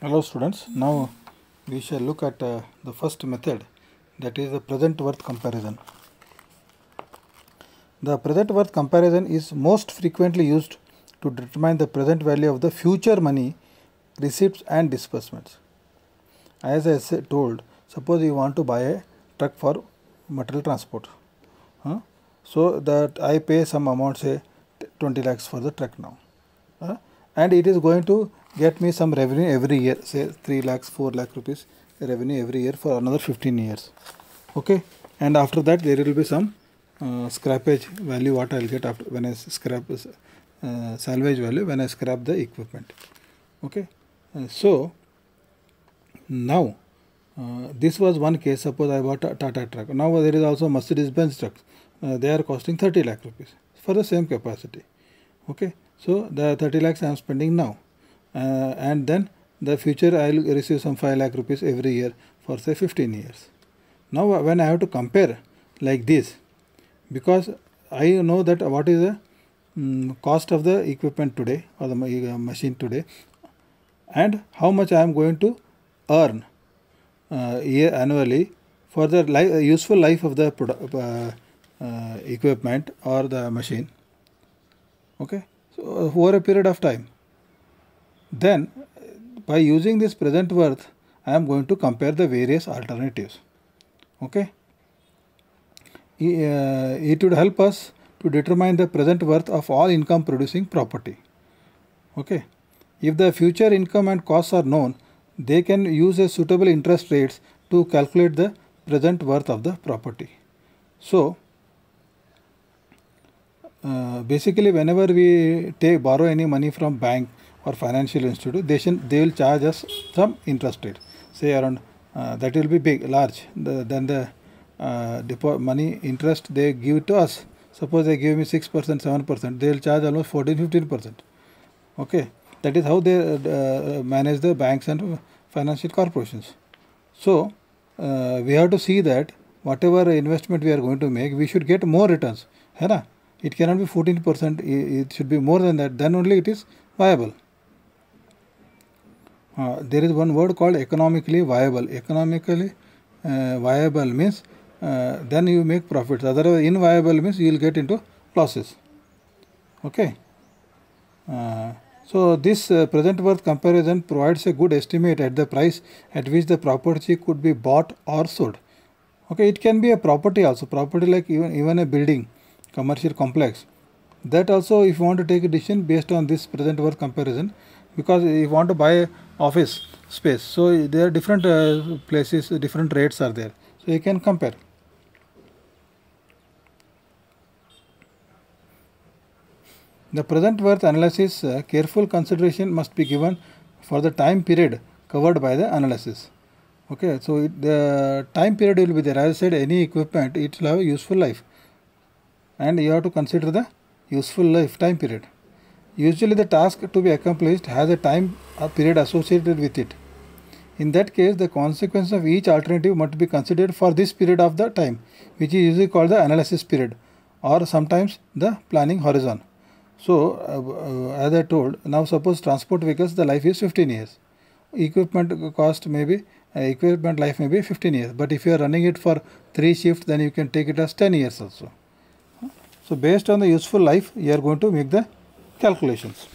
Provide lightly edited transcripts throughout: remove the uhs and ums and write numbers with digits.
Hello students, now we shall look at the first method, that is the present worth comparison. The present worth comparison is most frequently used to determine the present value of the future money receipts and disbursements. As I told, suppose you want to buy a truck for material transport. So that I pay some amount, say 20 lakhs for the truck now. And it is going to get me some revenue every year, say 3 lakhs, 4 lakh rupees revenue every year for another 15 years. Okay, and after that there will be some scrappage value what I will get after when I scrap salvage value when I scrap the equipment. Okay, so now this was one case. Suppose I bought a Tata truck. Now there is also Mercedes-Benz trucks. They are costing 30 lakh rupees for the same capacity. Okay, so the 30 lakhs I am spending now, and then the future I will receive some 5 lakh rupees every year for say 15 years. Now when I have to compare like this, because I know that what is the cost of the equipment today or the machine today, and how much I am going to earn annually for the useful life of the equipment or the machine. Okay, so over a period of time, then by using this present worth I am going to compare the various alternatives. Okay, it would help us to determine the present worth of all income producing property. Okay, if the future income and costs are known, they can use a suitable interest rates to calculate the present worth of the property. So basically whenever we borrow any money from bank or financial institute, they will charge us some interest rate, say around that will be large than the money interest they give to us. Suppose they give me 6%, 7%, they will charge almost 14-15%. Okay, that is how they manage the banks and financial corporations. So we have to see that whatever investment we are going to make, we should get more returns. It cannot be 14%, it should be more than that, then only it is viable. There is one word called economically viable. Economically viable means then you make profits, otherwise inviable means you will get into losses. Okay. So this present worth comparison provides a good estimate at the price at which the property could be bought or sold. Okay, it can be a property also, property like even a building, commercial complex. That also, if you want to take a decision based on this present worth comparison, because if you want to buy office space, so there are different places, different rates are there, so you can compare. The present worth analysis, careful consideration must be given for the time period covered by the analysis. Okay, so the time period will be there. As I said, any equipment, it will have a useful life, and you have to consider the useful life time period. Usually the task to be accomplished has a time period associated with it. In that case, the consequence of each alternative must be considered for this period of the time, which is usually called the analysis period, or sometimes the planning horizon. So as I told, now suppose transport vehicles, the life is 15 years. Equipment cost maybe, equipment life may be 15 years. But if you are running it for 3 shifts, then you can take it as 10 years also. So based on the useful life, you are going to make the calculations.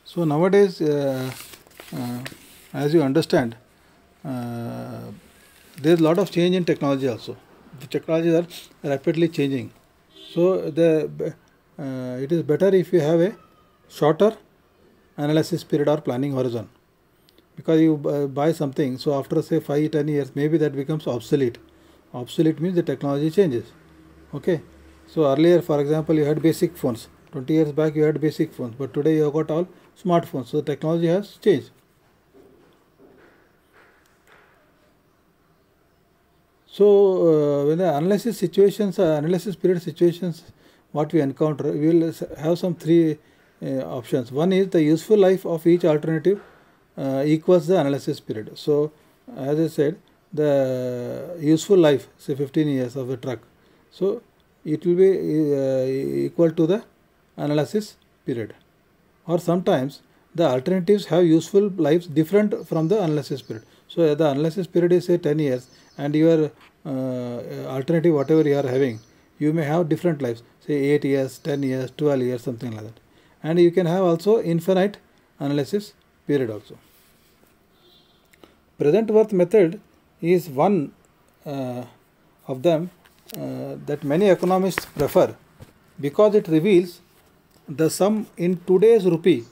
So nowadays, as you understand, there is a lot of change in technology also. The technologies are rapidly changing. So it is better if you have a shorter analysis period or planning horizon, because you buy something, so after say 5-10 years, maybe that becomes obsolete. Obsolete means the technology changes. Okay, so earlier, for example, you had basic phones. 20 years back you had basic phones, but today you have got all smartphones, so the technology has changed. So when the analysis period situations, what we encounter, we will have some three options. One is the useful life of each alternative equals the analysis period. So as I said, the useful life, say 15 years of a truck, so it will be equal to the analysis period. Or sometimes the alternatives have useful lives different from the analysis period. So the analysis period is say 10 years, and your alternative whatever you are having, you may have different lives, say 8 years, 10 years, 12 years, something like that. And you can have also infinite analysis period also. Present worth method is one of them that many economists prefer, because it reveals the sum in today's rupee.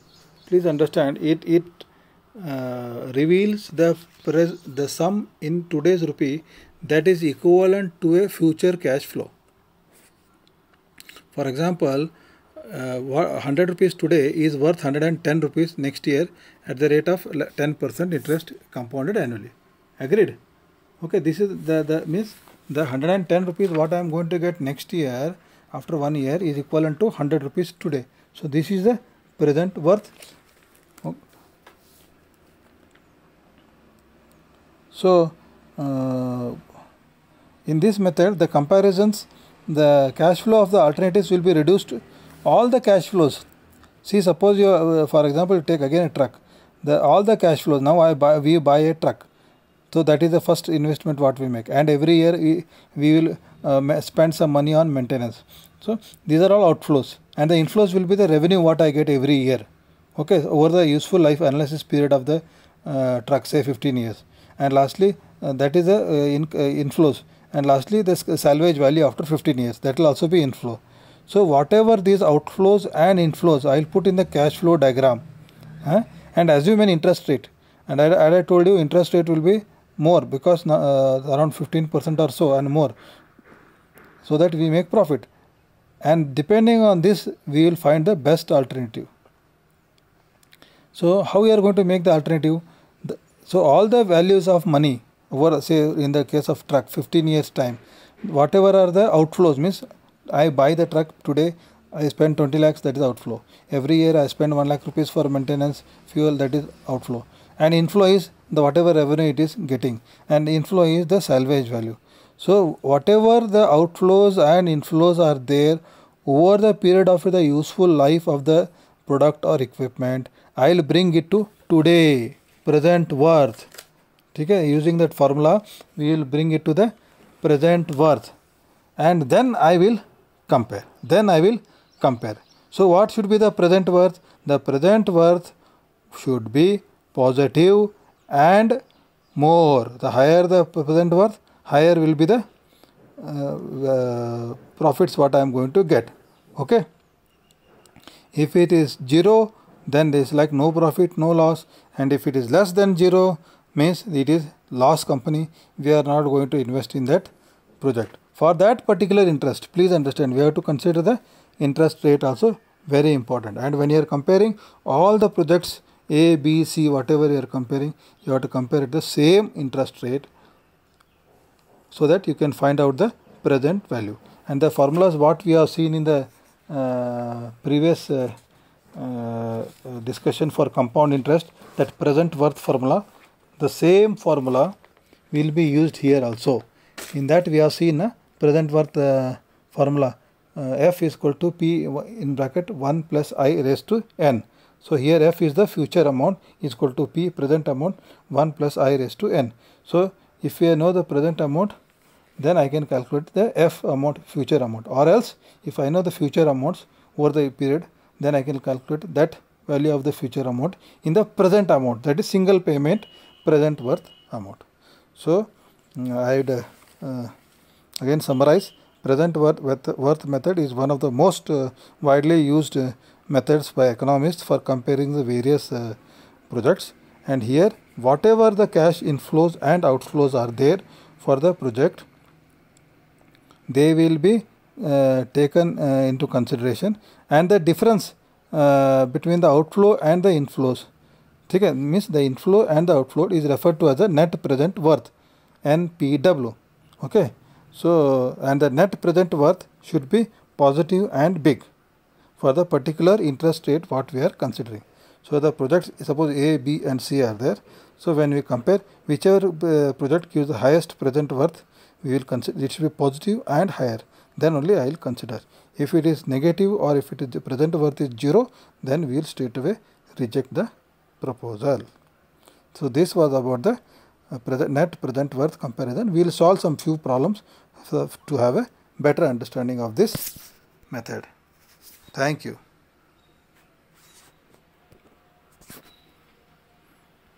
Please understand, it reveals the sum in today's rupee that is equivalent to a future cash flow. For example, 100 rupees today is worth 110 rupees next year at the rate of 10% interest compounded annually. Agreed? Okay, this is the means the 110 rupees what I am going to get next year after 1 year is equivalent to 100 rupees today. So this is the present worth. So in this method, the comparisons, the cash flow of the alternatives will be reduced to all the cash flows. See, suppose you, for example, take again a truck. All the cash flows. Now we buy a truck. So that is the first investment what we make, and every year we will spend some money on maintenance. So these are all outflows, and the inflows will be the revenue what I get every year. Okay, over the useful life analysis period of the truck, say 15 years. And lastly, that is the inflows. And lastly, the salvage value after 15 years, that will also be inflow. So whatever these outflows and inflows, I will put in the cash flow diagram, and assume an interest rate. And as I told you, interest rate will be more, because around 15% or so and more, so that we make profit. And depending on this, we will find the best alternative. So how we are going to make the alternative? So all the values of money over, say in the case of truck, 15 years time, whatever are the outflows, means I buy the truck today, I spend 20 lakhs, that is outflow. Every year I spend 1 lakh rupees for maintenance, fuel, that is outflow. And inflow is the whatever revenue it is getting, and inflow is the salvage value. So whatever the outflows and inflows are there over the period of the useful life of the product or equipment, I will bring it to today, present worth. Okay, using that formula, we will bring it to the present worth, and then I will compare. So what should be the present worth? The present worth should be positive and more. The higher the present worth, higher will be the profits what I am going to get. Okay. If it is 0, then there is like no profit, no loss. And if it is less than 0, means it is loss company. We are not going to invest in that project. For that particular interest, please understand, we have to consider the interest rate also, very important. And when you are comparing all the projects A, B, C, whatever you are comparing, you have to compare at the same interest rate, so that you can find out the present value. And the formulas what we have seen in the previous discussion for compound interest, that present worth formula, the same formula will be used here also. In that we have seen present worth formula, F is equal to P in bracket 1 plus I raised to N. So here F is the future amount is equal to P present amount 1 plus I raised to N. So if we know the present amount, then I can calculate the F amount, future amount. Or else if I know the future amounts over the period, then I can calculate that value of the future amount in the present amount, that is single payment present worth amount. So I would again summarize, present worth method is one of the most widely used methods by economists for comparing the various projects. And here whatever the cash inflows and outflows are there for the project, they will be taken into consideration, and the difference between the outflow and the inflows, okay, means the inflow and the outflow is referred to as the net present worth, NPW. Okay, so and the net present worth should be positive and big. for the particular interest rate what we are considering. So the projects, suppose A, B and C are there. So when we compare, whichever project gives the highest present worth, we will consider it should be positive and higher. Then only I will consider. If it is negative or if it is the present worth is 0, then we will straight away reject the proposal. So this was about the net present worth comparison. We will solve some few problems to have a better understanding of this method. Thank you.